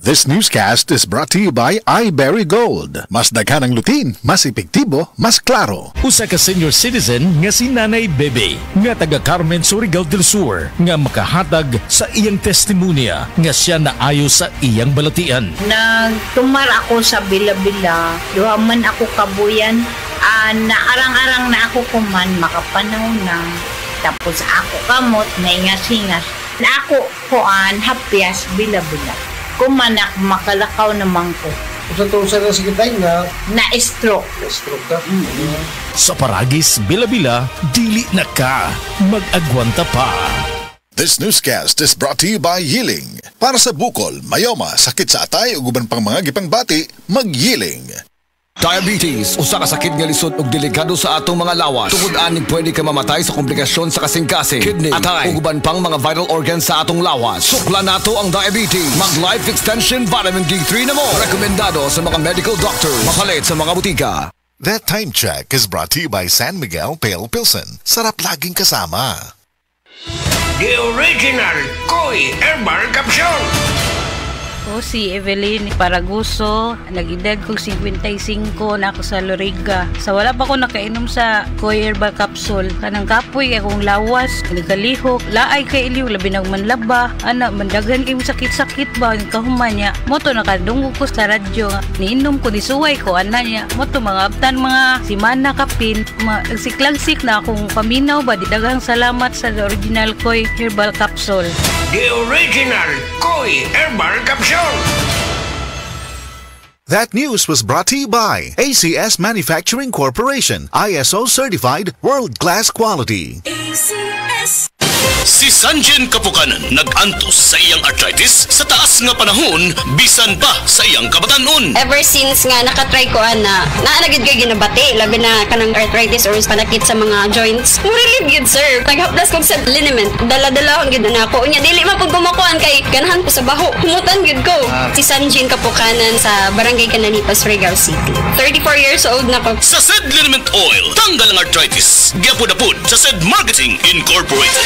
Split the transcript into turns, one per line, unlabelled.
This newscast is brought to you by iBerry Gold. Mas daghan ang lutin, mas epektibo, mas klaro.
Usa ka senior citizen nga si Nanay Bebe, nga taga Carmen, Surigao del Sur, nga makahatag sa iyang testimonya nga siya naayo sa iyang balatian.
Nagtumar ako sa Bila-Bila, duhaman ako kabuyan, naarang-arang na ako kuman, makapanaw na. Tapos ako kamot, naingas-hingas. Na ako kuan, hapyas, Bila-Bila. Kumanak, makalakaw naman ko.
Sa sikitay nga
Na-stroke.
Na-stroke ka?
Sa Paragis, Bila-Bila, dili na ka, mag-agwanta pa.
This newscast is brought to you by Yiling. Para sa bukol, mayoma, sakit sa atay ug uban pang mga gipangbati, mag-Yiling.
Diabetes, usa ka sakit nga lisod ug delikado sa atong mga lawas. Tungod aning pwede ka mamatay sa komplikasyon sa kasing-kasing, kidney, atay, ug uban pang mga vital organs sa atong lawas. Suklan nato ang diabetes. Mag Life Extension Vitamin D3 na mo. Rekomendado sa mga medical doctor. Mapalit sa mga butika.
That time check is brought to you by San Miguel Pale Pilsen. Sarap laging kasama.
The original Koi Herbal Capsule.
Ako si Evelyn Paraguso, nag-edad kong 55 na ako sa Loriga. Sa wala pa ko nakainom sa Koi Herbal Capsule, kanang kapoy akong lawas, nagkalihok, laay kay iliw, labi ng manlaba, mandagan kayo sakit-sakit ba, kahuman niya. Moto nakadunggo ko sa radyo, niinom ko, nisuway ko, niya. Moto mga abtan, mga simana kapin, nagsiklagsik na akong paminaw ba, didagang salamat sa original Koi Herbal Capsule.
The original Koi Herbal Capsule.
That news was brought to you by ACS Manufacturing Corporation, ISO certified world-class quality.
ACS.
Si Sanjen Kapukanan nag-antos sa iyang arthritis sa taas nga panahon bisan pa sa iyang kabatanon.
Ever since nga nakatry ko na naanagid kay ginabati labi na kanang arthritis or panakit sa mga joints. Relieve gid sir. Naghaplas ko sa liniment. Dala-dala gid na ako. Unya dili man pud kumakuan kay ganahan ko sa baho. Humutan gid ko. Si Sanjen Kapukanan sa Barangay Cananipas, Surigao City. 34 years old na ko.
Sa Sed Liniment Oil, tanggal ang arthritis. Gyapod-apod sa Sed Marketing Incorporated.